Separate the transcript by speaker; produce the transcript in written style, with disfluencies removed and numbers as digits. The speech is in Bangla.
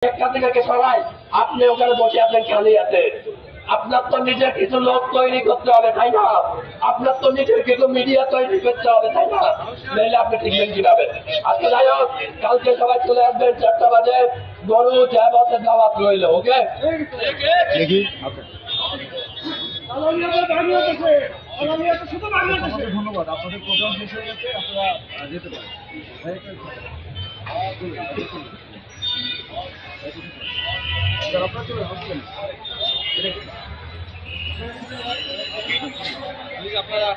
Speaker 1: থেকে সরাই, আপনি ওখানে বসে আছেন খালি আছে। আপনার তো নিজের কিছু লোক তৈরি করতে হবে, তাই না? আপনার তো নিজের কিছু মিডিয়া তৈরি করতে হবে, তাই না? নইলে আপনি টিকবেন কিভাবে? আজকে যাই হোক, কালকে সবাই চলে আসবেন 4টা বাজে। গরু জায়গাতে দাওয়াত রইল। ওকে,
Speaker 2: ধন্যবাদ। আপনাদের প্রোগ্রাম শেষ হয়ে গেছে, আপনারা যেতে পারেন। আপনারা চলে আসবেন। আপনারা